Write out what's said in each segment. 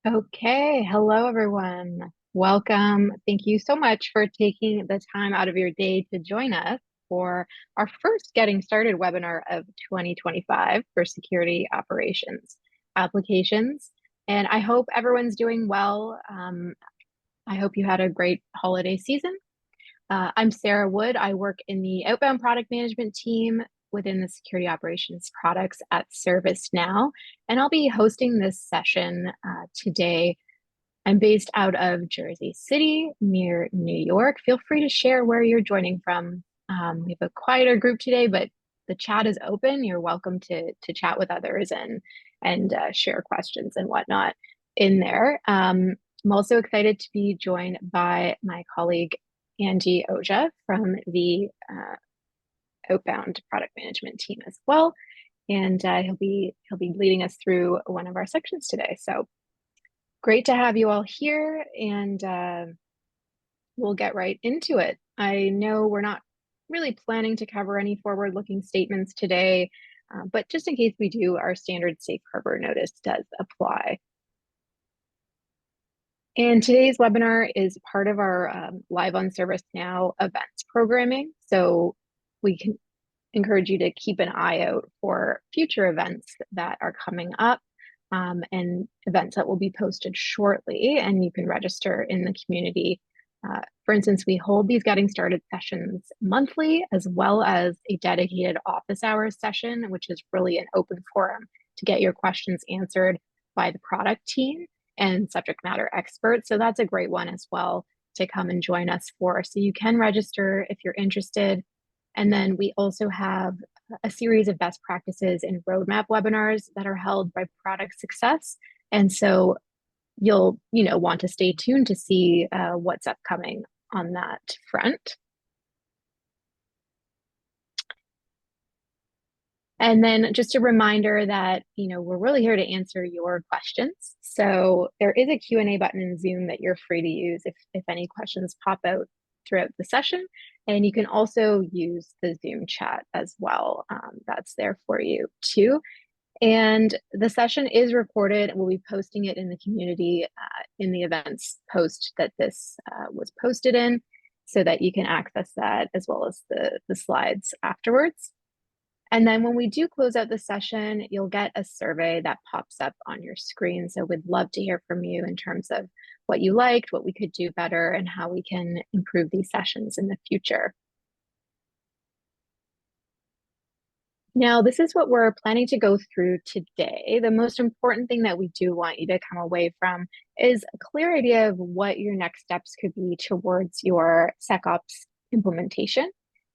Okay, hello everyone. Welcome. Thank you so much for taking the time out of your day to join us for our first Getting Started webinar of 2025 for security operations applications. And I hope everyone's doing well. I hope you had a great holiday season. I'm Sarah Wood. I work in the outbound product management team within the security operations products at ServiceNow, and I'll be hosting this session today. I'm based out of Jersey City near New York. Feel free to share where you're joining from. We have a quieter group today, but the chat is open. You're welcome to chat with others and share questions and whatnot in there. I'm also excited to be joined by my colleague Angie Oja from the outbound product management team as well, and he'll be leading us through one of our sections today. So great to have you all here, and we'll get right into it. I know we're not really planning to cover any forward-looking statements today, but just in case we do, our standard safe harbor notice does apply. And today's webinar is part of our Live on ServiceNow events programming. So we can encourage you to keep an eye out for future events that are coming up and events that will be posted shortly. And you can register in the community. For instance, we hold these Getting Started sessions monthly, as well as a dedicated office hours session, which is really an open forum to get your questions answered by the product team and subject matter experts. So that's a great one as well to come and join us for. So you can register if you're interested. And then we also have a series of best practices and roadmap webinars that are held by Product Success. And so you'll want to stay tuned to see what's upcoming on that front. And then just a reminder that, we're really here to answer your questions. So there is a Q&A button in Zoom that you're free to use if any questions pop out throughout the session. And you can also use the Zoom chat as well. That's there for you too. And the session is recorded. We'll be posting it in the community in the events post that this was posted in, so that you can access that as well as the slides afterwards. And then when we do close out the session, you'll get a survey that pops up on your screen. So we'd love to hear from you in terms of what you liked, what we could do better, and how we can improve these sessions in the future. Now, this is what we're planning to go through today. The most important thing that we do want you to come away from is a clear idea of what your next steps could be towards your SecOps implementation.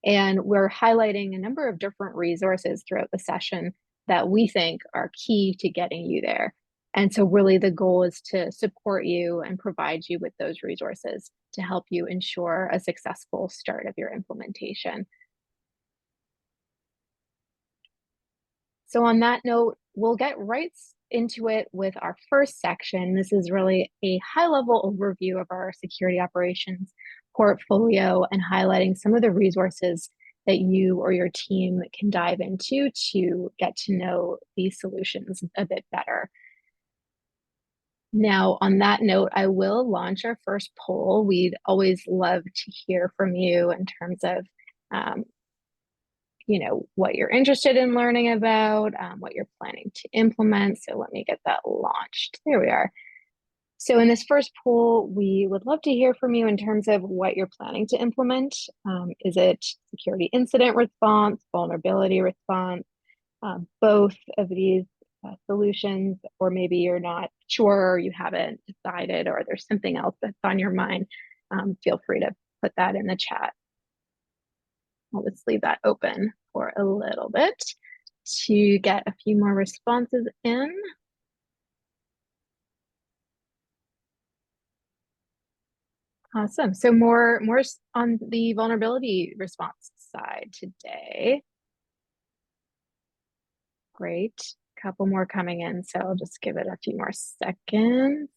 And we're highlighting a number of different resources throughout the session that we think are key to getting you there. And so really the goal is to support you and provide you with those resources to help you ensure a successful start of your implementation. So on that note, we'll get right into it with our first section. This is really a high-level overview of our security operations portfolio and highlighting some of the resources that you or your team can dive into to get to know these solutions a bit better. Now, on that note, I will launch our first poll. We'd always love to hear from you in terms of what you're interested in learning about, what you're planning to implement. So let me get that launched. There we are. So in this first poll, we would love to hear from you in terms of what you're planning to implement. Is it security incident response, vulnerability response, both of these solutions, or maybe you're not sure, or you haven't decided, or there's something else that's on your mind? Feel free to put that in the chat. I'll just leave that open for a little bit to get a few more responses in. Awesome. So more on the vulnerability response side today. Great. A couple more coming in, so I'll just give it a few more seconds.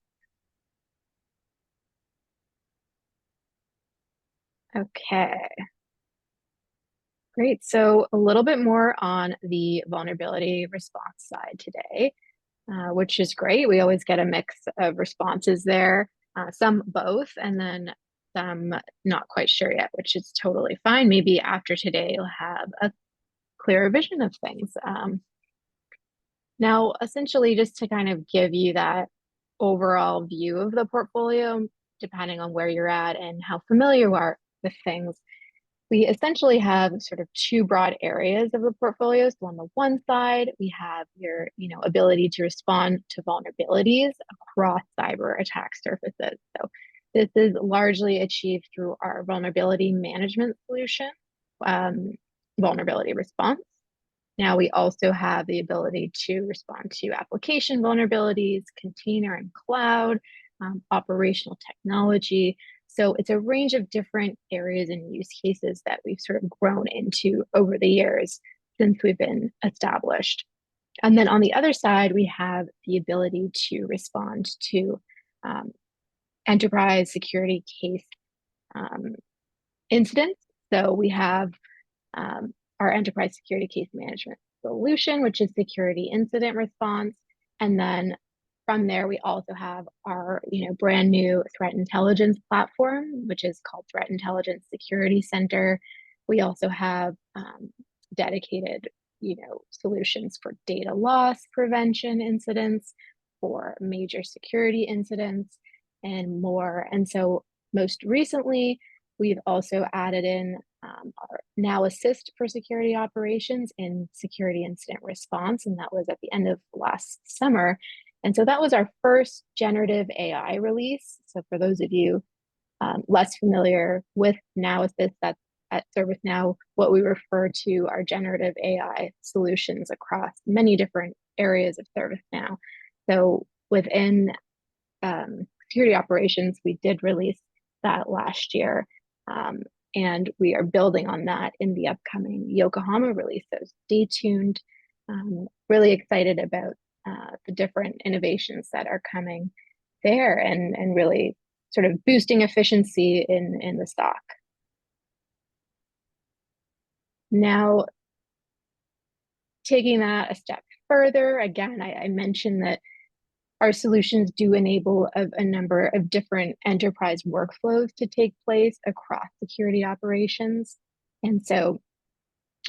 Okay. Great. So a little bit more on the vulnerability response side today. which is great. We always get a mix of responses there, some both, and then some not quite sure yet, which is totally fine. Maybe after today, you'll have a clearer vision of things. Now, essentially, just to kind of give you that overall view of the portfolio, depending on where you're at and how familiar you are with things, we essentially have sort of two broad areas of the portfolio. So on the one side, we have your, ability to respond to vulnerabilities across cyber attack surfaces. So this is largely achieved through our vulnerability management solution, um, vulnerability response. Now we also have the ability to respond to application vulnerabilities, container and cloud, operational technology. So it's a range of different areas and use cases that we've sort of grown into over the years since we've been established. And then on the other side, we have the ability to respond to um, enterprise security case um, incidents. So we have our enterprise security case management solution, which is security incident response. And then from there, we also have our, brand new threat intelligence platform, which is called Threat Intelligence Security Center. We also have dedicated, solutions for data loss prevention incidents, for major security incidents, and more. And so most recently, we've also added in our Now Assist for security operations in security incident response, and that was at the end of last summer. And so that was our first generative AI release. So for those of you less familiar with Now Assist, that's at ServiceNow, what we refer to are generative AI solutions across many different areas of ServiceNow. So within security operations, we did release that last year. And we are building on that in the upcoming Yokohama release. So stay tuned. Really excited about the different innovations that are coming there and really sort of boosting efficiency in the stock. Now, taking that a step further, again, I mentioned that our solutions do enable a number of different enterprise workflows to take place across security operations. And so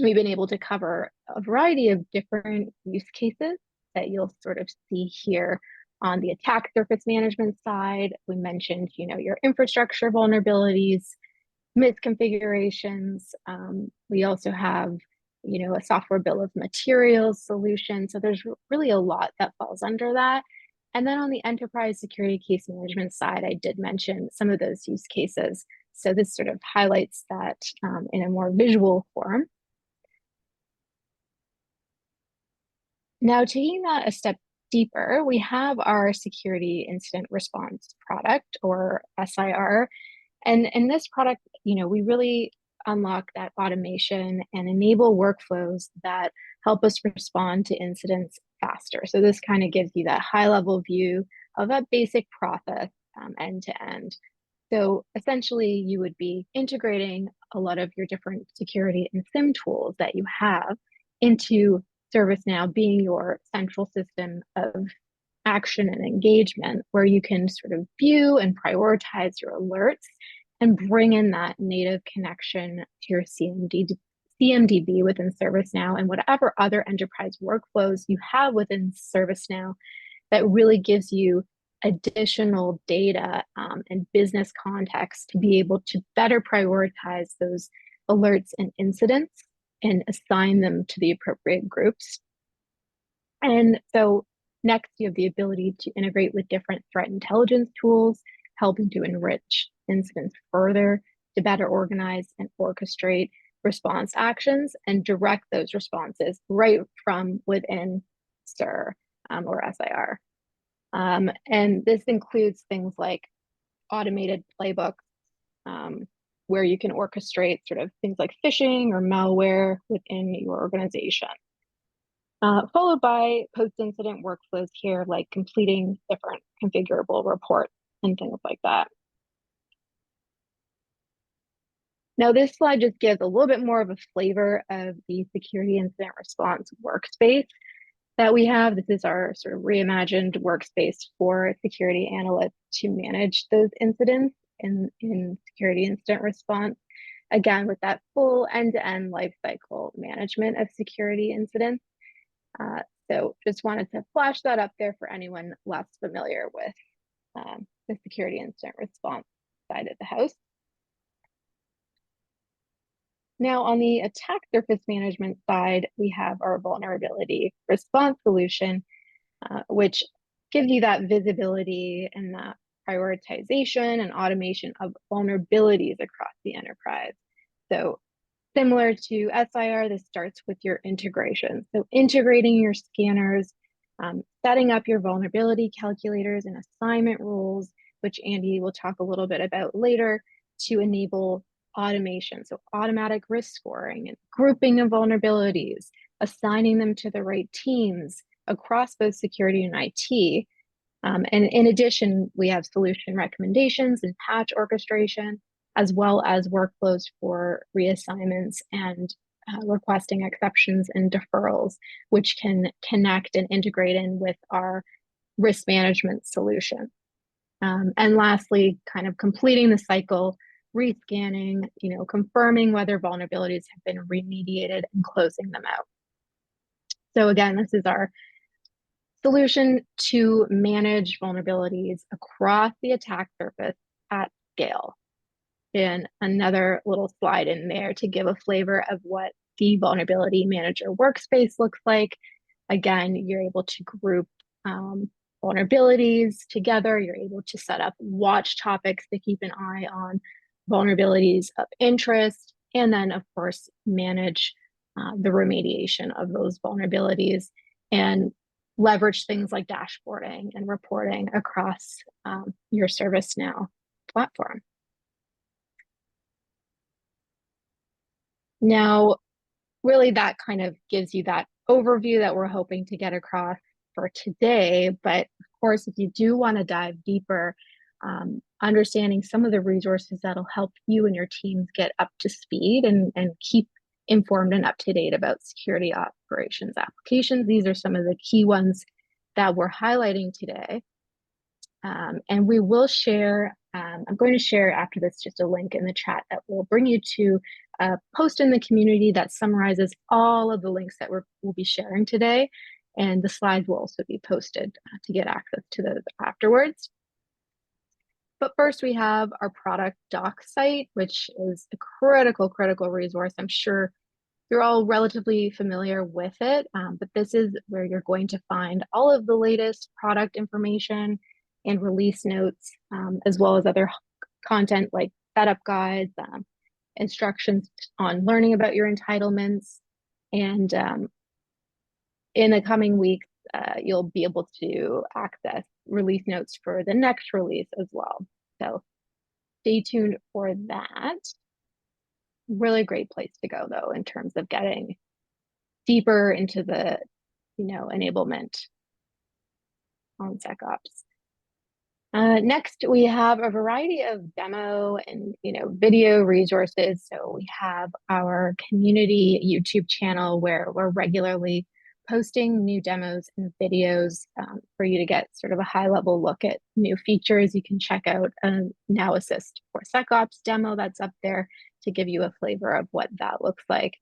we've been able to cover a variety of different use cases that you'll sort of see here on the attack surface management side. We mentioned, your infrastructure vulnerabilities, misconfigurations. We also have, a software bill of materials solution. So there's really a lot that falls under that. And then on the enterprise security case management side, I did mention some of those use cases. So this sort of highlights that in a more visual form. Now, taking that a step deeper, we have our security incident response product, or SIR. And in this product, we really unlock that automation and enable workflows that help us respond to incidents faster. So this kind of gives you that high level view of that basic process end to end. So essentially, you would be integrating a lot of your different security and SIM tools that you have into ServiceNow being your central system of action and engagement, where you can sort of view and prioritize your alerts and bring in that native connection to your CMDB within ServiceNow and whatever other enterprise workflows you have within ServiceNow that really gives you additional data and business context to be able to better prioritize those alerts and incidents and assign them to the appropriate groups. And so next, you have the ability to integrate with different threat intelligence tools, helping to enrich incidents further, to better organize and orchestrate response actions and direct those responses right from within SIR or SIR. And this includes things like automated playbooks, where you can orchestrate sort of things like phishing or malware within your organization. Followed by post-incident workflows here, like completing different configurable reports and things like that. Now, this slide just gives a little bit more of a flavor of the security incident response workspace. that we have. This is our sort of reimagined workspace for security analysts to manage those incidents in security incident response. Again, with that full end-to-end life cycle management of security incidents. Uh, so just wanted to flash that up there for anyone less familiar with the security incident response side of the house. Now, on the attack surface management side, we have our vulnerability response solution, which gives you that visibility and that prioritization and automation of vulnerabilities across the enterprise. So similar to SIR, this starts with your integration. So integrating your scanners, setting up your vulnerability calculators and assignment rules, which Andy will talk a little bit about later, to enable automation. So automatic risk scoring and grouping of vulnerabilities, assigning them to the right teams across both security and IT. And in addition, we have solution recommendations and patch orchestration, as well as workflows for reassignments and requesting exceptions and deferrals, which can connect and integrate in with our risk management solution. And lastly, kind of completing the cycle, rescanning, confirming whether vulnerabilities have been remediated and closing them out. So again, this is our solution to manage vulnerabilities across the attack surface at scale. And another little slide in there to give a flavor of what the vulnerability manager workspace looks like. Again, you're able to group vulnerabilities together. You're able to set up watch topics to keep an eye on vulnerabilities of interest, and then of course manage the remediation of those vulnerabilities and leverage things like dashboarding and reporting across your ServiceNow platform. Now, really that kind of gives you that overview that we're hoping to get across for today. But of course, if you do want to dive deeper, understanding some of the resources that'll help you and your teams get up to speed and keep informed and up to date about security operations applications. These are some of the key ones that we're highlighting today. And we will share, I'm going to share after this just a link in the chat that will bring you to a post in the community that summarizes all of the links that we'll be sharing today. And the slides will also be posted to get access to those afterwards. But first we have our product doc site, which is a critical resource. I'm sure you're all relatively familiar with it, but this is where you're going to find all of the latest product information and release notes, as well as other content like setup guides, instructions on learning about your entitlements. And in the coming weeks, you'll be able to access release notes for the next release as well. So stay tuned for that. Really great place to go though, in terms of getting deeper into the, enablement on SecOps. Next, we have a variety of demo and video resources. So we have our community YouTube channel where we're regularly posting new demos and videos for you to get sort of a high-level look at new features. You can check out a Now Assist for SecOps demo that's up there to give you a flavor of what that looks like.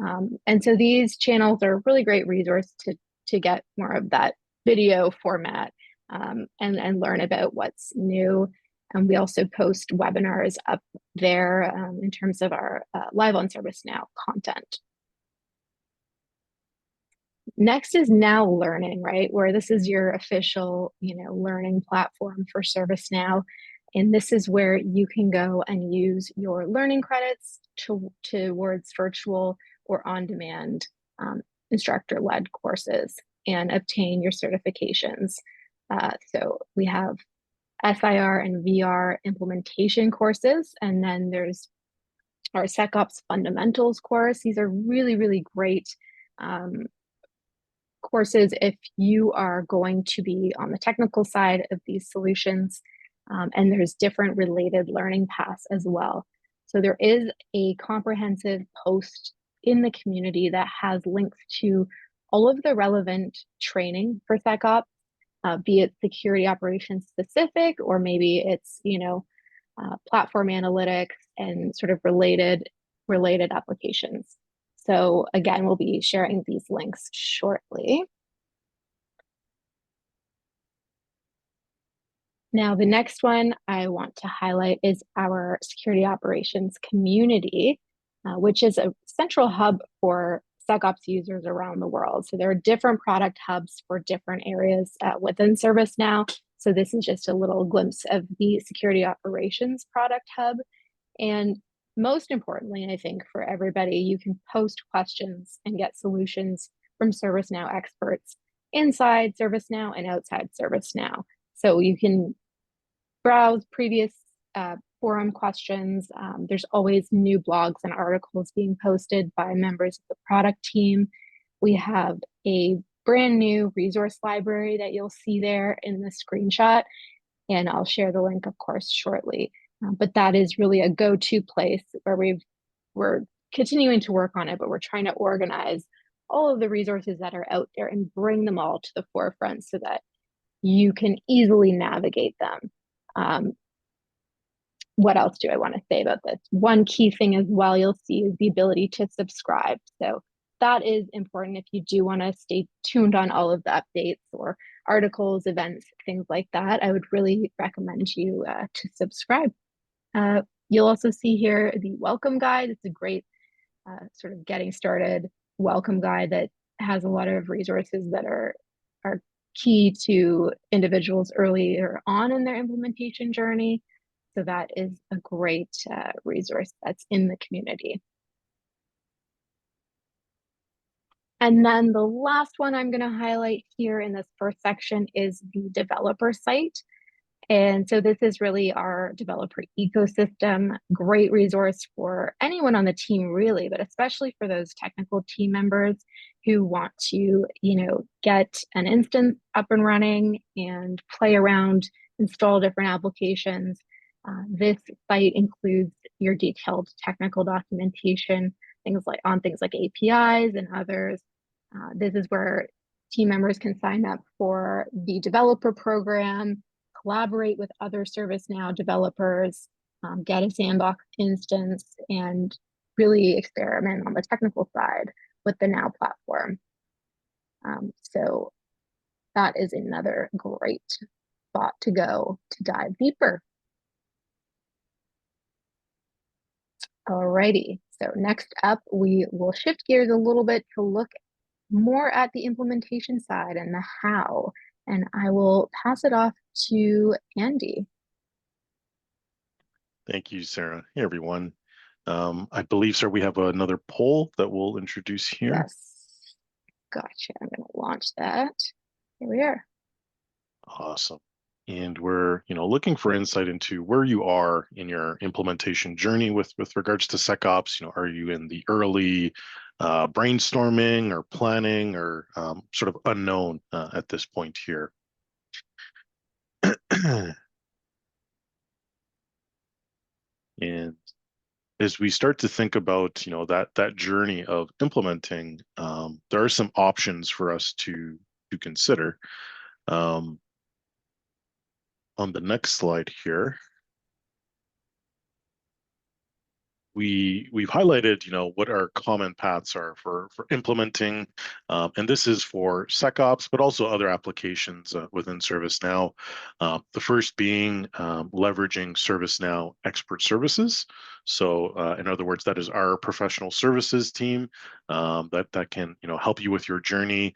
And so these channels are a really great resource to get more of that video format. And learn about what's new. And we also post webinars up there in terms of our live on ServiceNow content. Next is Now Learning, right? Where this is your official, learning platform for ServiceNow. And this is where you can go and use your learning credits towards virtual or on-demand instructor-led courses and obtain your certifications. So we have SIR and VR implementation courses, and then there's our SecOps fundamentals course. These are really great courses if you are going to be on the technical side of these solutions, and there's different related learning paths as well. So there is a comprehensive post in the community that has links to all of the relevant training for SecOps, be it security operations specific, or maybe it's, platform analytics and sort of related applications. So again, we'll be sharing these links shortly. Now, the next one I want to highlight is our security operations community, which is a central hub for SecOps users around the world. So there are different product hubs for different areas within ServiceNow. So this is just a little glimpse of the security operations product hub. And most importantly, I think for everybody, you can post questions and get solutions from ServiceNow experts inside ServiceNow and outside ServiceNow. So you can browse previous forum questions. There's always new blogs and articles being posted by members of the product team. We have a brand new resource library that you'll see there in the screenshot, and I'll share the link, of course, shortly. But that is really a go-to place where we're continuing to work on it, but we're trying to organize all of the resources that are out there and bring them all to the forefront so that you can easily navigate them. What else do I want to say about this? One key thing as well you'll see is the ability to subscribe. So that is important if you do want to stay tuned on all of the updates or articles, events, things like that. I would really recommend you to subscribe. You'll also see here the welcome guide. It's a great sort of getting started welcome guide that has a lot of resources that are key to individuals earlier on in their implementation journey. So that is a great resource that's in the community. And then the last one I'm going to highlight here in this first section is the developer site. And so this is really our developer ecosystem, great resource for anyone on the team really, but especially for those technical team members who want to, get an instance up and running and play around, install different applications. This site includes your detailed technical documentation, things like APIs and others. This is where team members can sign up for the developer program, collaborate with other ServiceNow developers, get a sandbox instance, and really experiment on the technical side with the Now platform. So that is another great spot to go to dive deeper. Alrighty, so next up, we will shift gears a little bit to look more at the implementation side and the how. And I will pass it off to Andy. Thank you, Sarah. Hey, everyone. I believe, sir, we have another poll that we'll introduce here. Yes, gotcha. I'm going to launch that. Here we are. Awesome. And we're, looking for insight into where you are in your implementation journey with regards to SecOps. Are you in the early brainstorming or planning or sort of unknown at this point here? And as we start to think about, that journey of implementing, there are some options for us to consider. On the next slide here, we've highlighted, what our common paths are for implementing, and this is for SecOps, but also other applications within ServiceNow. The first being leveraging ServiceNow expert services. So, in other words, that is our professional services team that can, help you with your journey.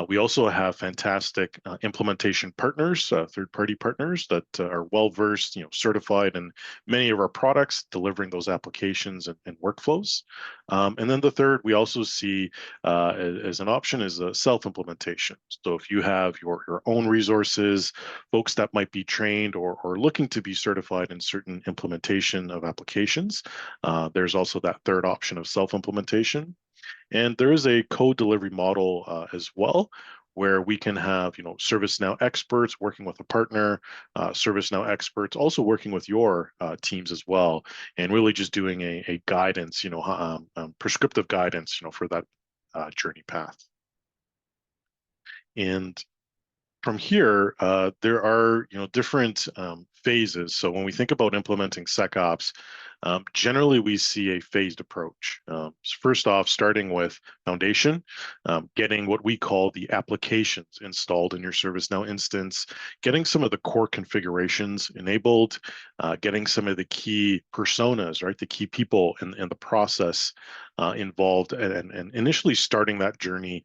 We also have fantastic implementation partners, third-party partners that are well-versed, certified in many of our products, delivering those applications and workflows. And then the third, we also see as an option is a self-implementation. So if you have your own resources, folks that might be trained or looking to be certified in certain implementation of applications, there's also that third option of self-implementation. And there is a code delivery model as well, where we can have, ServiceNow experts working with a partner, ServiceNow experts also working with your teams as well, and really just doing a guidance, prescriptive guidance, for that journey path. And from here, there are different phases. So when we think about implementing SecOps, generally we see a phased approach. First off, starting with foundation, getting what we call the applications installed in your ServiceNow instance, getting some of the core configurations enabled, getting some of the key personas, right, the key people in the process involved, and initially starting that journey.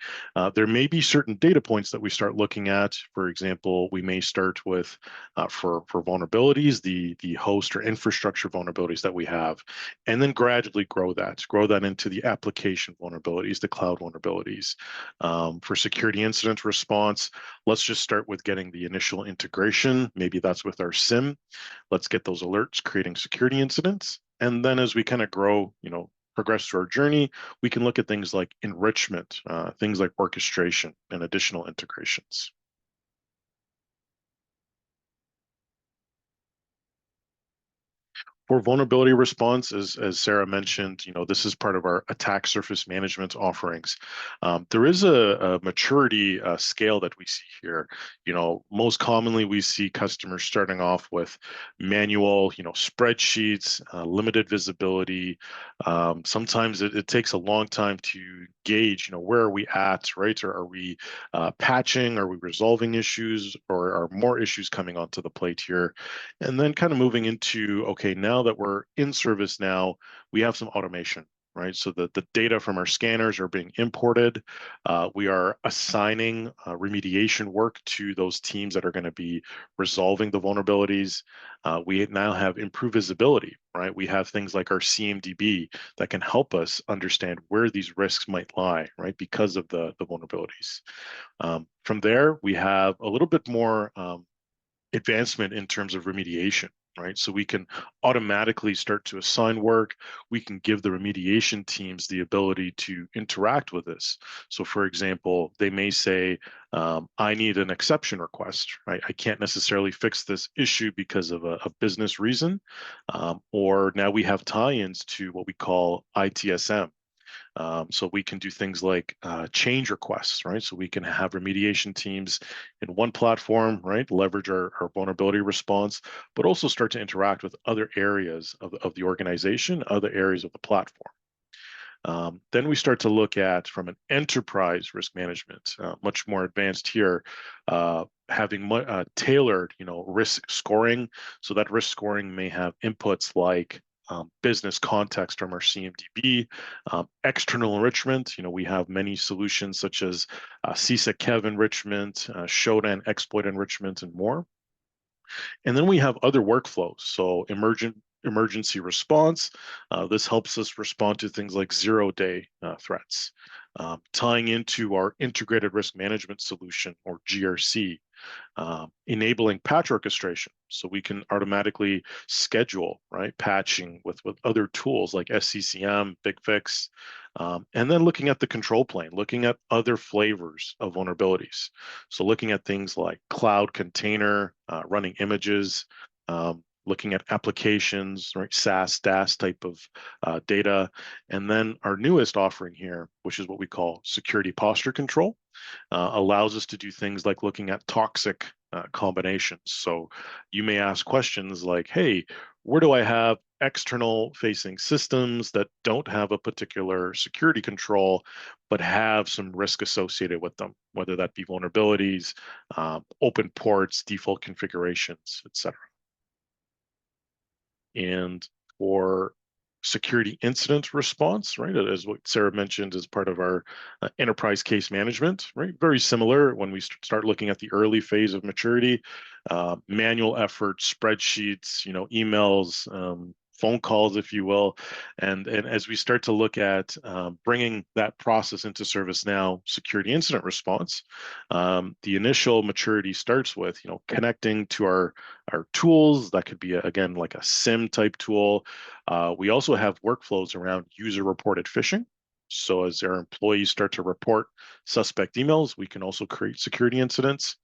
There may be certain data points that we start looking at. For example, we may start with for vulnerabilities, the host or infrastructure vulnerabilities that we have, and then gradually grow that into the application vulnerabilities, the cloud vulnerabilities. For security incident response, let's just start with getting the initial integration. Maybe that's with our SIM. Let's get those alerts, creating security incidents. And then as we kind of grow, progress through our journey, we can look at things like enrichment, things like orchestration and additional integrations. For vulnerability response, as Sarah mentioned, this is part of our attack surface management offerings. There is a maturity scale that we see here. Most commonly we see customers starting off with manual, spreadsheets, limited visibility. Sometimes it takes a long time to gauge, where are we at, right? Or are we patching? Are we resolving issues? Or are more issues coming onto the plate here? And then kind of moving into, okay, now that we're in ServiceNow, we have some automation, right? So the data from our scanners are being imported. We are assigning remediation work to those teams that are going to be resolving the vulnerabilities. We now have improved visibility, right? We have things like our CMDB that can help us understand where these risks might lie, right? Because of the vulnerabilities. From there, we have a little bit more advancement in terms of remediation, right? So we can automatically start to assign work. We can give the remediation teams the ability to interact with this. So for example, they may say, I need an exception request, right? I can't necessarily fix this issue because of a business reason. Or now we have tie-ins to what we call ITSM. So we can do things like change requests, right? So we can have remediation teams in one platform, right? Leverage our vulnerability response, but also start to interact with other areas of the organization, other areas of the platform. Then we start to look at from an enterprise risk management, much more advanced here, having tailored, risk scoring. So that risk scoring may have inputs like business context from our CMDB, external enrichment. We have many solutions such as CSEC-KEV enrichment, Shodan exploit enrichment, and more. And then we have other workflows. So emergency response. This helps us respond to things like zero-day threats. Tying into our integrated risk management solution, or GRC, enabling patch orchestration. So we can automatically schedule, right, patching with other tools like SCCM, BigFix, and then looking at the control plane, looking at other flavors of vulnerabilities. So looking at things like cloud container, running images, looking at applications, right, SaaS, DaaS type of data. And then our newest offering here, which is what we call security posture control, allows us to do things like looking at toxic combinations. So you may ask questions like, hey, where do I have external facing systems that don't have a particular security control, but have some risk associated with them, whether that be vulnerabilities, open ports, default configurations, etc. And for security incident response, right, as what Sarah mentioned as part of our enterprise case management, right, very similar when we start looking at the early phase of maturity, manual effort, spreadsheets, emails, phone calls, if you will. And as we start to look at bringing that process into ServiceNow security incident response, the initial maturity starts with, connecting to our tools. That could be, again, like a SIM type tool. We also have workflows around user reported phishing. So as our employees start to report suspect emails, we can also create security incidents.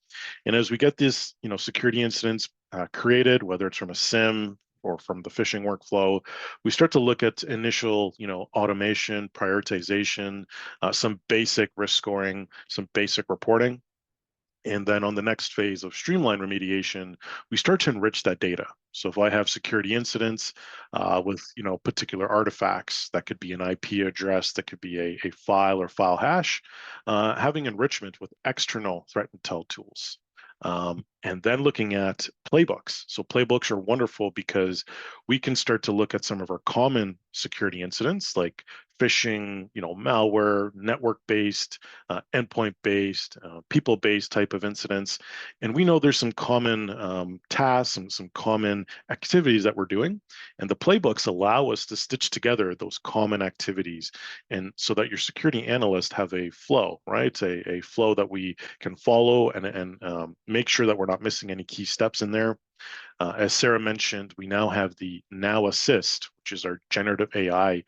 And as we get this, security incidents created, whether it's from a SIM or from the phishing workflow, we start to look at initial, automation, prioritization, some basic risk scoring, some basic reporting. And then on the next phase of streamline remediation, we start to enrich that data. So if I have security incidents with particular artifacts, that could be an IP address, that could be a file or file hash, having enrichment with external threat intel tools. And then looking at playbooks. So playbooks are wonderful because we can start to look at some of our common security incidents like phishing, malware, network-based, endpoint-based, people-based type of incidents. And we know there's some common tasks and some common activities that we're doing. And the playbooks allow us to stitch together those common activities. And so that your security analysts have a flow, right? A flow that we can follow and make sure that we're not missing any key steps in there. As Sarah mentioned, we now have the Now Assist, which is our generative AI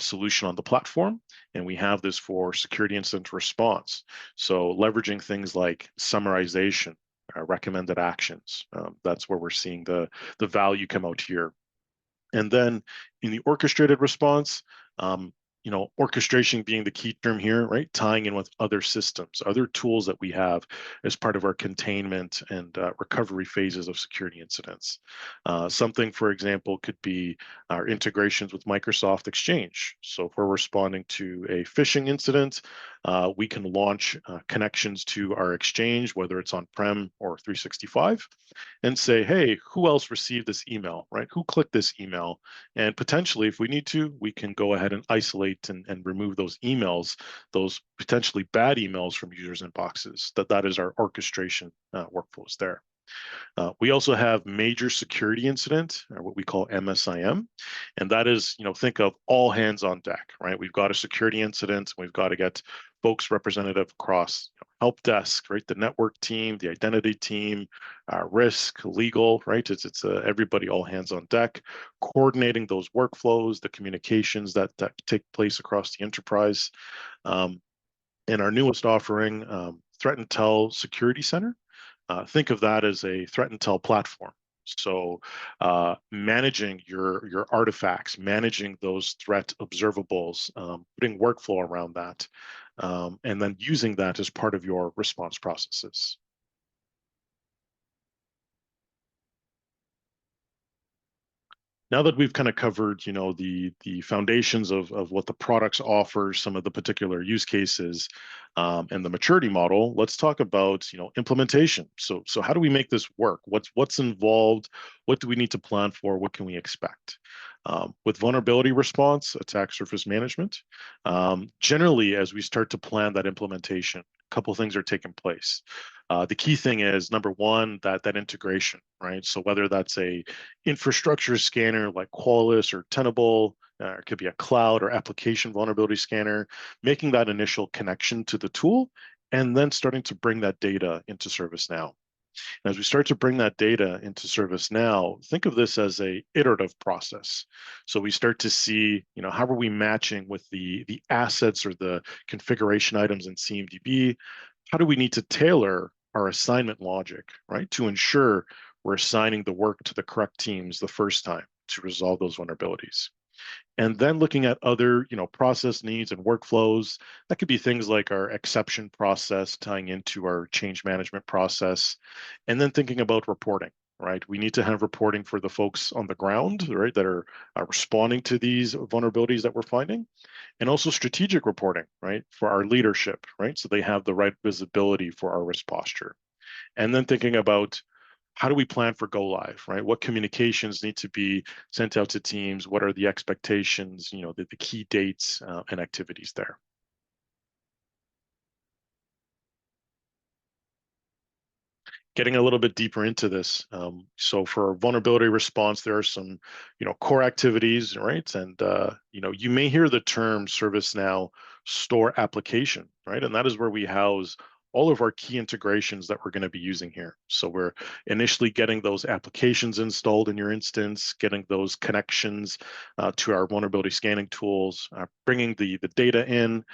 solution on the platform. And we have this for security incident response. So leveraging things like summarization, recommended actions. That's where we're seeing the value come out here. And then in the orchestrated response, orchestration being the key term here, right? Tying in with other systems, other tools that we have as part of our containment and recovery phases of security incidents. Something, for example, could be our integrations with Microsoft Exchange. So if we're responding to a phishing incident, we can launch connections to our Exchange, whether it's on-prem or 365, and say, hey, who else received this email, right? Who clicked this email? And potentially, if we need to, we can go ahead and isolate and remove those emails, those potentially bad emails from users' inboxes. That is our orchestration workflows there. We also have major security incident, or what we call MSIM, and that is, think of all hands on deck, right? We've got a security incident, we've got to get folks representative across help desk, right? The network team, the identity team, risk, legal, right? It's everybody, all hands on deck, coordinating those workflows, the communications that take place across the enterprise. In our newest offering, Threat Intel Security Center. Think of that as a threat intel platform. So managing your artifacts, managing those threat observables, putting workflow around that, and then using that as part of your response processes. Now that we've kind of covered, the foundations of what the products offer, some of the particular use cases, and the maturity model, let's talk about, implementation. So how do we make this work? What's involved? What do we need to plan for? What can we expect? With vulnerability response, attack surface management, generally, as we start to plan that implementation, a couple of things are taking place. The key thing is number one, that integration, right? So whether that's a infrastructure scanner like Qualys or Tenable, it could be a cloud or application vulnerability scanner, making that initial connection to the tool, and then starting to bring that data into ServiceNow. And as we start to bring that data into ServiceNow, think of this as a iterative process. So we start to see, how are we matching with the assets or the configuration items in CMDB? How do we need to tailor our assignment logic, right, to ensure we're assigning the work to the correct teams the first time to resolve those vulnerabilities? And then looking at other, process needs and workflows, that could be things like our exception process tying into our change management process, and then thinking about reporting, right? We need to have reporting for the folks on the ground, right, that are responding to these vulnerabilities that we're finding, and also strategic reporting, right, for our leadership, right, so they have the right visibility for our risk posture. And then thinking about how do we plan for go live, right? What communications need to be sent out to teams? What are the expectations, the key dates and activities there? Getting a little bit deeper into this. So for vulnerability response, there are some, core activities, right? And, you may hear the term ServiceNow store application, right? And that is where we house all of our key integrations that we're going to be using here. So we're initially getting those applications installed in your instance, getting those connections to our vulnerability scanning tools, bringing the data in,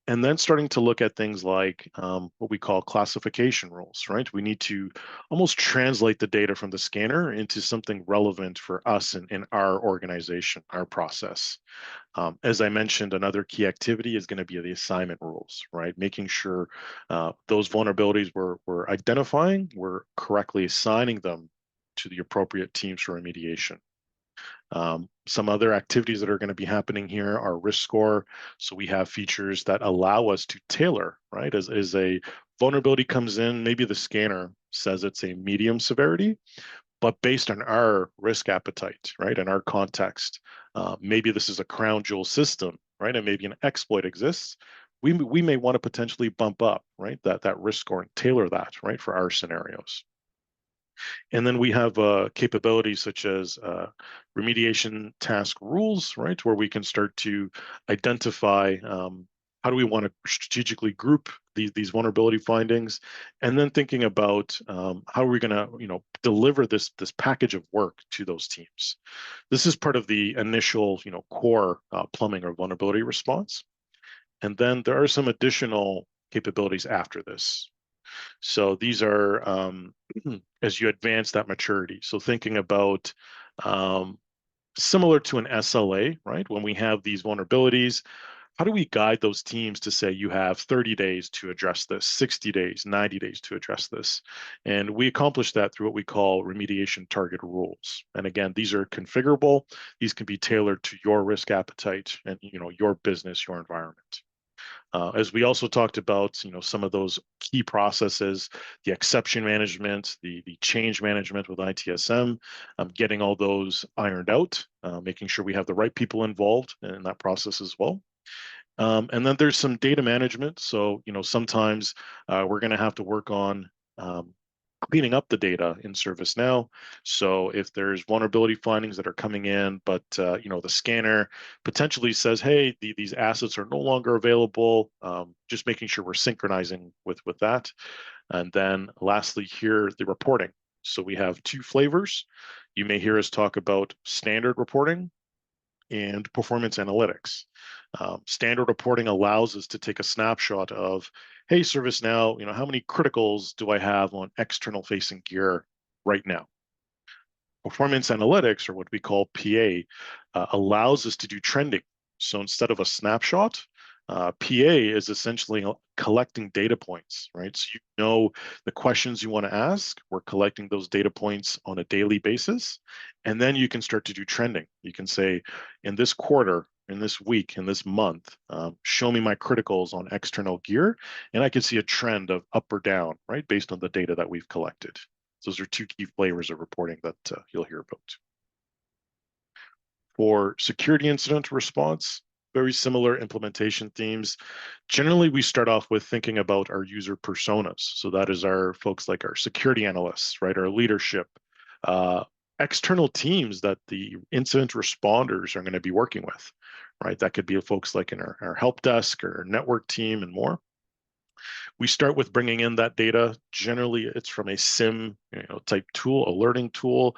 And then starting to look at things like what we call classification rules, right? We need to almost translate the data from the scanner into something relevant for us in our organization, our process. As I mentioned, another key activity is going to be the assignment rules, right? Making sure those vulnerabilities we're identifying, we're correctly assigning them to the appropriate teams for remediation. Some other activities that are going to be happening here are risk score. So we have features that allow us to tailor, right? As a vulnerability comes in, maybe the scanner says it's a medium severity, but based on our risk appetite, right, and our context, maybe this is a crown jewel system, right, and maybe an exploit exists. We may want to potentially bump up, right, that risk score and tailor that, right, for our scenarios. And then we have capabilities such as remediation task rules, right, where we can start to identify how do we want to strategically group these vulnerability findings, and then thinking about how are we going to, deliver this package of work to those teams. This is part of the initial, core plumbing or vulnerability response, and then there are some additional capabilities after this. So these are as you advance that maturity. So thinking about um, similar to an SLA, right? When we have these vulnerabilities, how do we guide those teams to say you have 30 days to address this, 60 days, 90 days to address this? And we accomplish that through what we call remediation target rules. And again, these are configurable. These can be tailored to your risk appetite and your business, your environment. As we also talked about, some of those key processes, the exception management, the change management with ITSM, getting all those ironed out, making sure we have the right people involved in that process as well. And then there's some data management. So, sometimes we're going to have to work on cleaning up the data in ServiceNow. So if there's vulnerability findings that are coming in, but the scanner potentially says, "Hey, these assets are no longer available," just making sure we're synchronizing with that. And then lastly, here the reporting. So we have two flavors. You may hear us talk about standard reporting and performance analytics. Standard reporting allows us to take a snapshot of, hey, ServiceNow, how many criticals do I have on external facing gear right now? Performance analytics, or what we call PA, allows us to do trending. So instead of a snapshot, PA is essentially collecting data points, right? So the questions you want to ask. We're collecting those data points on a daily basis, and then you can start to do trending. You can say, in this quarter, in this week, in this month, show me my criticals on external gear, and I can see a trend of up or down, right, based on the data that we've collected. Those are two key flavors of reporting that you'll hear about. For security incident response, very similar implementation themes. Generally, we start off with thinking about our user personas. So that is our folks like our security analysts, right? Our leadership, uh, external teams that the incident responders are going to be working with, right? That could be folks like in our help desk or network team and more. We start with bringing in that data. Generally, it's from a SIM type tool, alerting tool.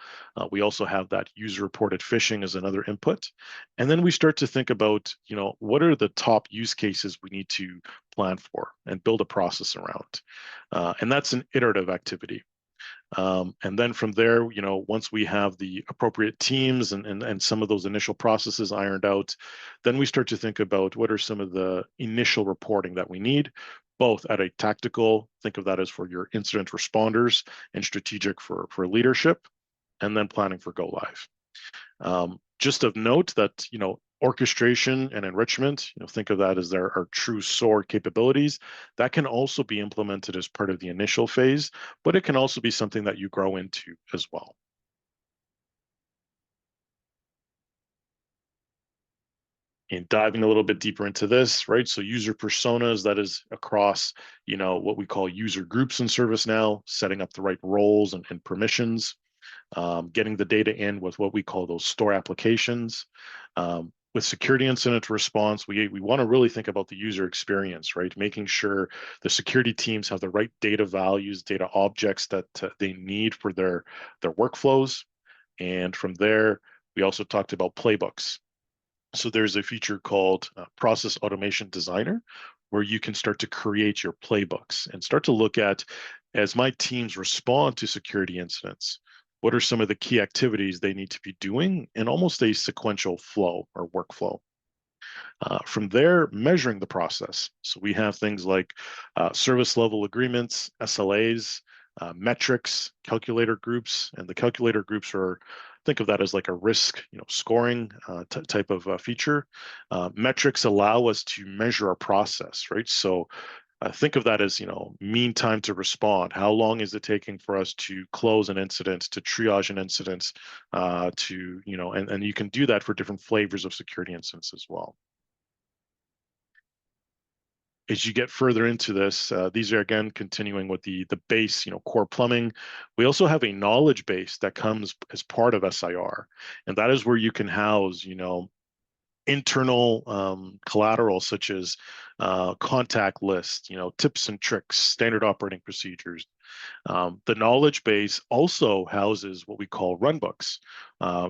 We also have that user-reported phishing as another input. And then we start to think about, what are the top use cases we need to plan for and build a process around. And that's an iterative activity. And then from there, once we have the appropriate teams and some of those initial processes ironed out, then we start to think about what are some of the initial reporting that we need, both at a tactical, think of that as for your incident responders, and strategic for leadership, and then planning for go live. Just of note that, orchestration and enrichment, think of that as our true SOAR capabilities. That can also be implemented as part of the initial phase, but it can also be something that you grow into as well. And diving a little bit deeper into this, right? So user personas, that is across, what we call user groups in ServiceNow, setting up the right roles and permissions, getting the data in with what we call those store applications. With security incident response, we want to really think about the user experience, right? Making sure the security teams have the right data values, data objects that they need for their workflows. And from there, we also talked about playbooks. So there's a feature called Process Automation Designer, where you can start to create your playbooks and start to look at, as my teams respond to security incidents, what are some of the key activities they need to be doing in almost a sequential flow or workflow. From there, measuring the process. So we have things like service level agreements, SLAs, metrics, calculator groups, and the calculator groups are, think of that as like a risk, scoring type of feature. Metrics allow us to measure our process, right? So think of that as, mean time to respond. How long is it taking for us to close an incident, to triage an incident, and you can do that for different flavors of security incidents as well. As you get further into this, these are again continuing with the base, core plumbing. We also have a knowledge base that comes as part of SIR, and that is where you can house, internal collateral such as contact lists, tips and tricks, standard operating procedures. The knowledge base also houses what we call runbooks.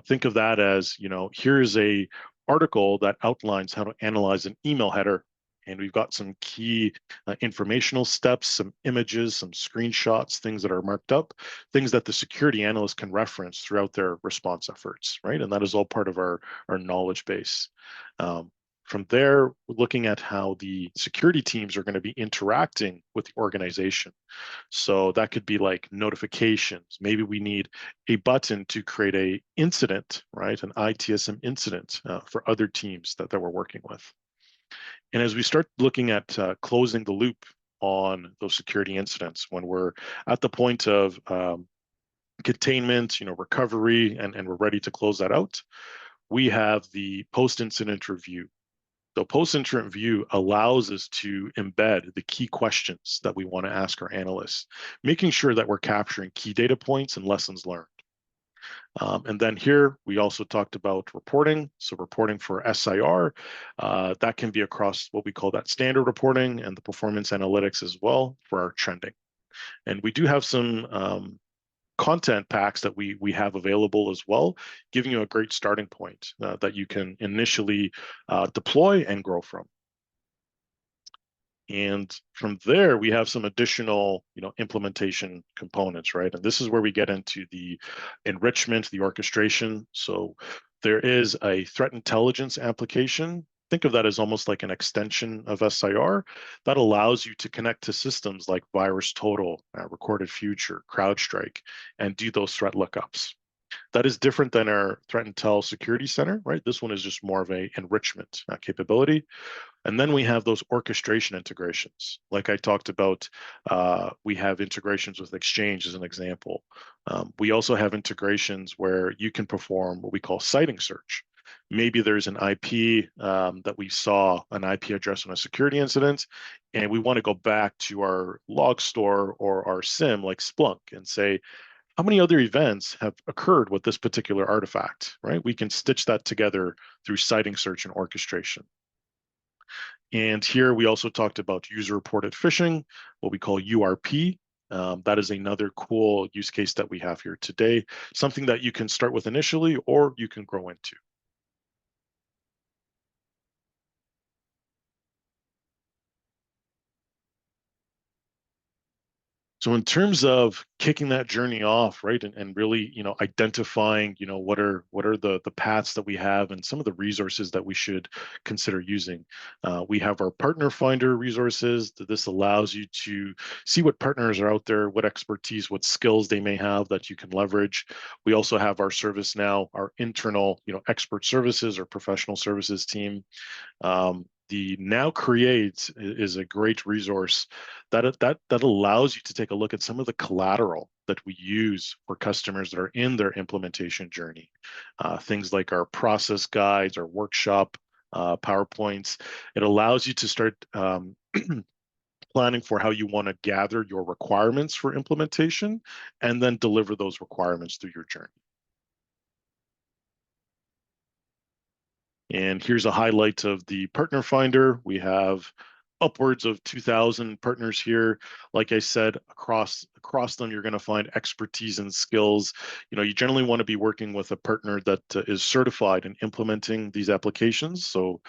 Think of that as, here's a article that outlines how to analyze an email header. And we've got some key informational steps, some images, some screenshots, things that are marked up, things that the security analyst can reference throughout their response efforts, right? And that is all part of our knowledge base. From there, looking at how the security teams are going to be interacting with the organization. So that could be like notifications. Maybe we need a button to create a incident, right? An ITSM incident for other teams that we're working with. And as we start looking at closing the loop on those security incidents, when we're at the point of containment, recovery, and we're ready to close that out, we have the post-incident review. So post-incident review allows us to embed the key questions that we want to ask our analysts, making sure that we're capturing key data points and lessons learned. And then here, we also talked about reporting. So reporting for SIR, that can be across what we call that standard reporting and the performance analytics as well for our trending. And we do have some content packs that we have available as well, giving you a great starting point that you can initially deploy and grow from. And from there, we have some additional, implementation components, right? And this is where we get into the enrichment, the orchestration. So there is a threat intelligence application. Think of that as almost like an extension of SIR that allows you to connect to systems like VirusTotal, Recorded Future, CrowdStrike, and do those threat lookups. That is different than our Threat Intel Security Center, right? This one is just more of a enrichment capability. And then we have those orchestration integrations. Like I talked about, we have integrations with Exchange as an example. We also have integrations where you can perform what we call siting search. Maybe there's an IP that we saw an IP address on a security incident, and we want to go back to our log store or our SIM like Splunk and say, how many other events have occurred with this particular artifact, right? We can stitch that together through siting search and orchestration. And here we also talked about user-reported phishing, what we call URP. That is another cool use case that we have here today, something that you can start with initially or you can grow into. So in terms of kicking that journey off, right, and really, identifying, what are the paths that we have and some of the resources that we should consider using. We have our partner finder resources. This allows you to see what partners are out there, what expertise, what skills they may have that you can leverage. We also have our ServiceNow, our internal, expert services or professional services team. The Now Create is a great resource that allows you to take a look at some of the collateral that we use for customers that are in their implementation journey. Things like our process guides, our workshop PowerPoints. It allows you to start planning for how you want to gather your requirements for implementation and then deliver those requirements through your journey. And here's a highlight of the partner finder. We have upwards of 2,000 partners here. Like I said, across them, you're going to find expertise and skills. You generally want to be working with a partner that is certified in implementing these applications. So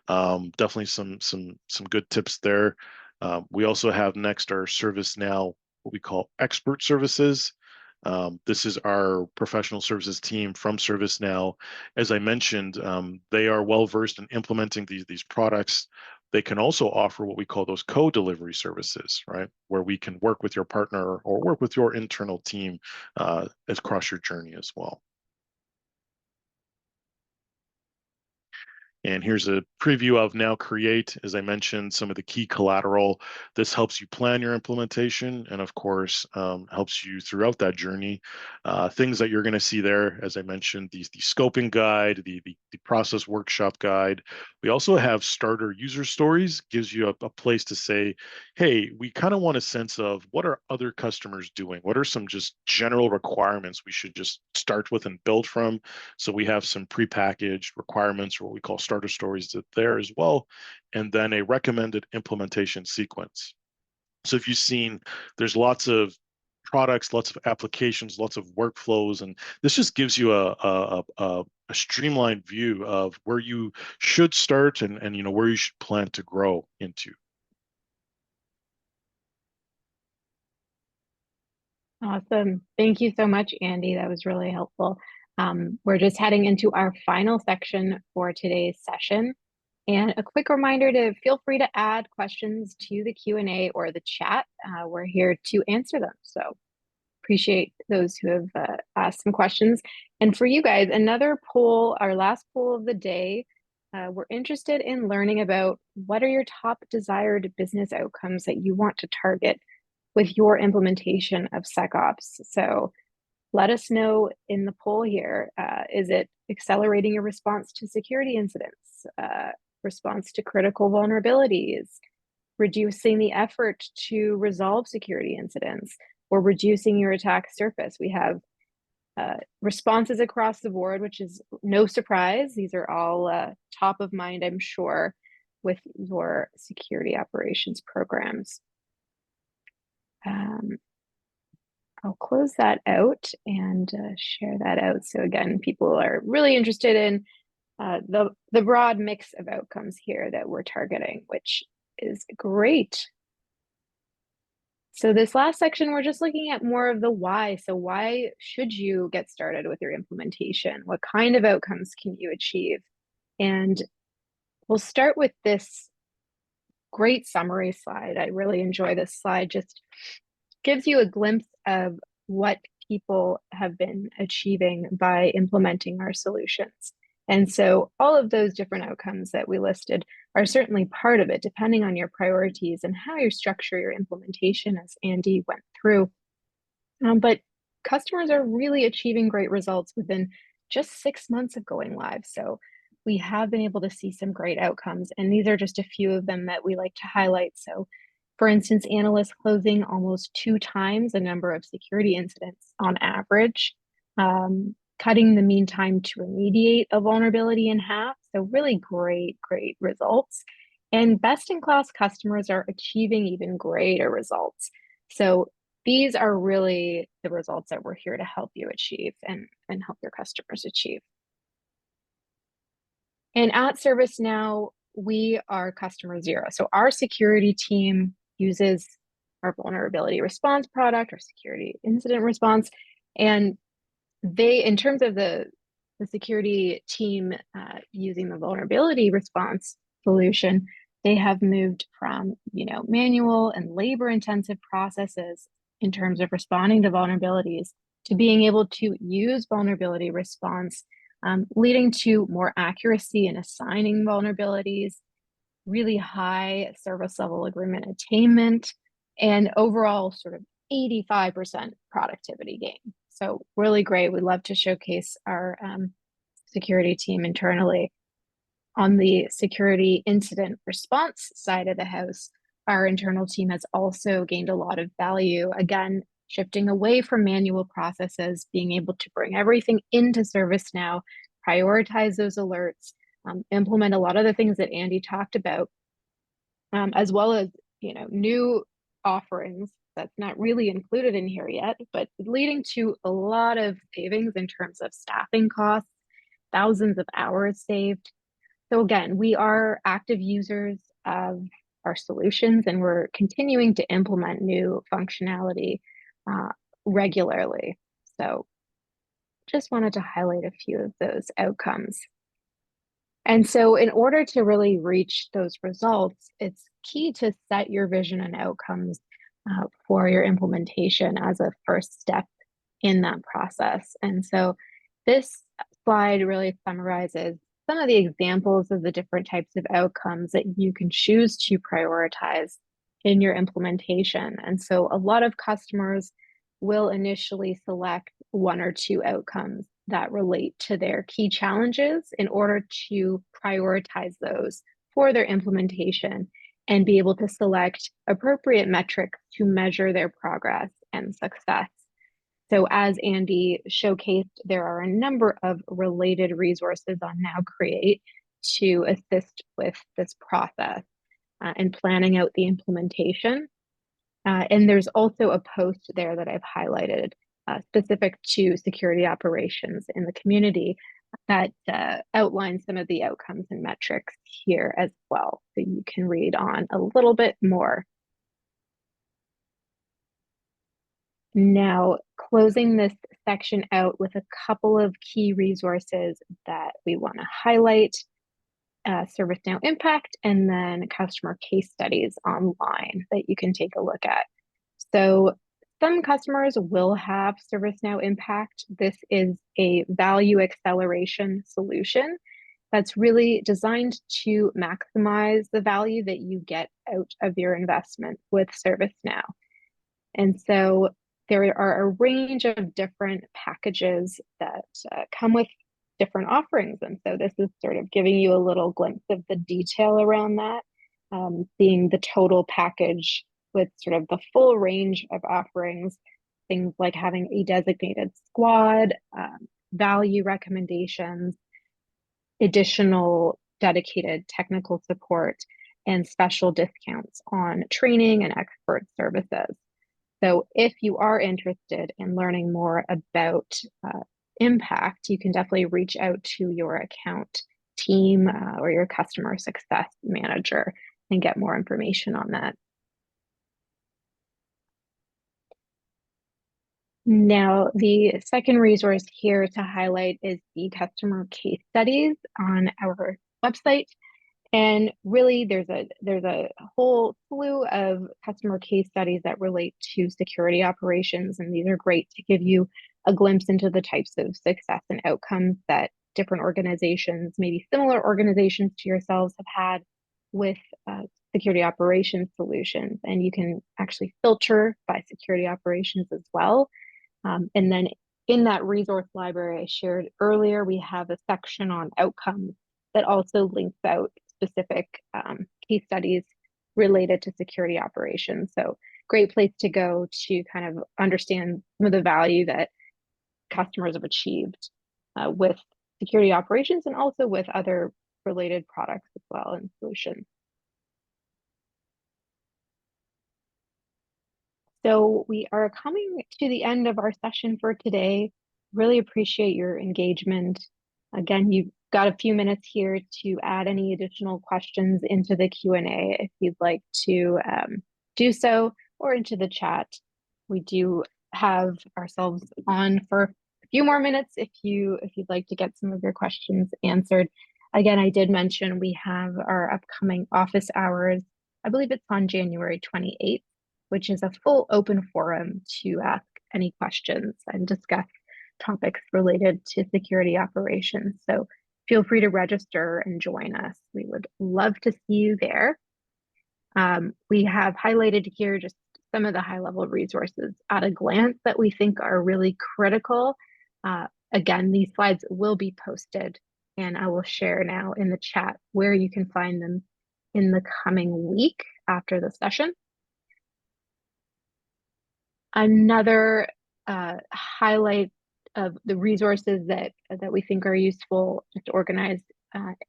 definitely some good tips there. We also have next our ServiceNow, what we call expert services. This is our professional services team from ServiceNow. As I mentioned, they are well versed in implementing these products. They can also offer what we call those co-delivery services, right? Where we can work with your partner or work with your internal team across your journey as well. And here's a preview of Now Create. As I mentioned, some of the key collateral. This helps you plan your implementation and, of course, helps you throughout that journey. Things that you're going to see there, as I mentioned, the scoping guide, the process workshop guide. We also have starter user stories, gives you a place to say, hey, we kind of want a sense of what are other customers doing? What are some just general requirements we should just start with and build from? So we have some prepackaged requirements, or what we call starter stories, there as well, and then a recommended implementation sequence. So if you've seen, there's lots of products, lots of applications, lots of workflows, and this just gives you a streamlined view of where you should start and where you should plan to grow into. Awesome. Thank you so much, Andy. That was really helpful. We're just heading into our final section for today's session. And a quick reminder to feel free to add questions to the Q&A or the chat. We're here to answer them. So appreciate those who have asked some questions. And for you guys, another poll, our last poll of the day, we're interested in learning about what are your top desired business outcomes that you want to target with your implementation of SecOps. So let us know in the poll here. Is it accelerating your response to security incidents, response to critical vulnerabilities, reducing the effort to resolve security incidents, or reducing your attack surface? We have responses across the board, which is no surprise. These are all top of mind, I'm sure, with your security operations programs. I'll close that out and share that out. So again, people are really interested in the broad mix of outcomes here that we're targeting, which is great. So this last section, we're just looking at more of the why. So why should you get started with your implementation? What kind of outcomes can you achieve? And we'll start with this great summary slide. I really enjoy this slide. Just gives you a glimpse of what people have been achieving by implementing our solutions. And so all of those different outcomes that we listed are certainly part of it, depending on your priorities and how you structure your implementation, as Andy went through. But customers are really achieving great results within just 6 months of going live. So we have been able to see some great outcomes, and these are just a few of them that we like to highlight. So for instance, analysts closing almost 2 times the number of security incidents on average, cutting the mean time to remediate a vulnerability in half. So really great results. And best-in-class customers are achieving even greater results. So these are really the results that we're here to help you achieve and help your customers achieve. And at ServiceNow, we are customer zero. So our security team uses our vulnerability response product, our security incident response, and they, in terms of the security team using the vulnerability response solution, they have moved from manual and labor-intensive processes in terms of responding to vulnerabilities to being able to use vulnerability response, leading to more accuracy in assigning vulnerabilities, really high service level agreement attainment, and overall sort of 85% productivity gain. So really great. We love to showcase our security team internally. On the security incident response side of the house, our internal team has also gained a lot of value. Again, shifting away from manual processes, being able to bring everything into ServiceNow, prioritize those alerts, implement a lot of the things that Andy talked about, as well as new offerings that's not really included in here yet, but leading to a lot of savings in terms of staffing costs, thousands of hours saved. So again, we are active users of our solutions and we're continuing to implement new functionality uh, regularly. So just wanted to highlight a few of those outcomes. And so, in order to really reach those results, it's key to set your vision and outcomes for your implementation as a first step in that process. And so, this slide really summarizes some of the examples of the different types of outcomes that you can choose to prioritize in your implementation. And so, a lot of customers will initially select one or two outcomes that relate to their key challenges in order to prioritize those for their implementation and be able to select appropriate metrics to measure their progress and success. So, as Andy showcased, there are a number of related resources on Now Create to assist with this process and planning out the implementation. And there's also a post there that I've highlighted specific to security operations in the community that outlines some of the outcomes and metrics here as well. So you can read on a little bit more. Now, closing this section out with a couple of key resources that we want to highlight. ServiceNow Impact, and then customer case studies online that you can take a look at. So some customers will have ServiceNow Impact. This is a value acceleration solution that's really designed to maximize the value that you get out of your investment with ServiceNow. And so there are a range of different packages that come with different offerings. And so this is sort of giving you a little glimpse of the detail around that, seeing the total package with sort of the full range of offerings, things like having a designated squad, value recommendations, additional dedicated technical support, and special discounts on training and expert services. So if you are interested in learning more about Impact, you can definitely reach out to your account team or your customer success manager and get more information on that. Now, the second resource here to highlight is the customer case studies on our website. And really, there's a whole slew of customer case studies that relate to security operations, and these are great to give you a glimpse into the types of success and outcomes that different organizations, maybe similar organizations to yourselves, have had with security operations solutions. And you can actually filter by security operations as well. And then in that resource library I shared earlier, we have a section on outcomes that also links out specific case studies related to security operations. So great place to go to kind of understand some of the value that customers have achieved with security operations and also with other related products as well and solutions. So we are coming to the end of our session for today. Really appreciate your engagement. Again, you've got a few minutes here to add any additional questions into the Q&A if you'd like to do so, or into the chat. We do have ourselves on for a few more minutes if you'd like to get some of your questions answered. Again, I did mention we have our upcoming office hours. I believe it's on January 28th, which is a full open forum to ask any questions and discuss topics related to security operations. So feel free to register and join us. We would love to see you there. We have highlighted here just some of the high-level resources at a glance that we think are really critical. Again, these slides will be posted, and I will share now in the chat where you can find them in the coming week after the session. Another highlight of the resources that we think are useful, just organized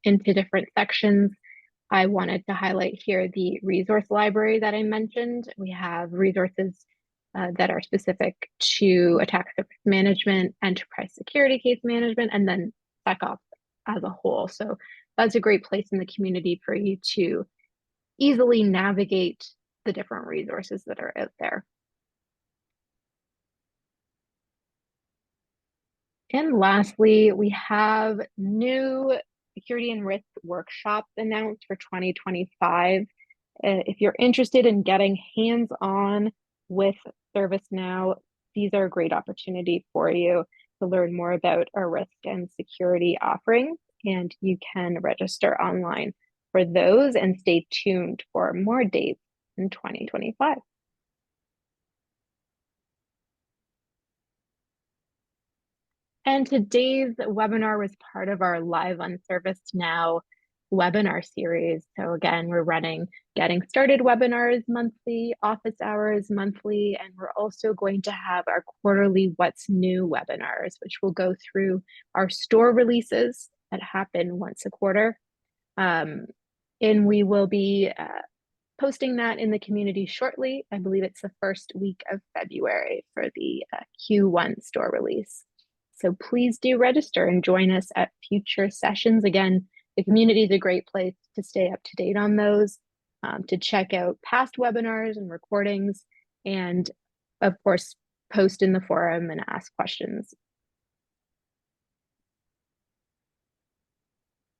into different sections. I wanted to highlight here the resource library that I mentioned. We have resources that are specific to attack surface management, enterprise security case management, and then SecOps as a whole. So that's a great place in the community for you to easily navigate the different resources that are out there. And lastly, we have new security and risk workshops announced for 2025. If you're interested in getting hands-on with ServiceNow, these are a great opportunity for you to learn more about our risk and security offerings, and you can register online for those and stay tuned for more dates in 2025. And today's webinar was part of our Live on ServiceNow webinar series. So again, we're running Getting Started webinars monthly, office hours monthly, and we're also going to have our quarterly What's New webinars, which will go through our store releases that happen once a quarter. And we will be posting that in the community shortly. I believe it's the first week of February for the Q1 store release. So please do register and join us at future sessions. Again, the community is a great place to stay up to date on those, to check out past webinars and recordings, and of course, post in the forum and ask questions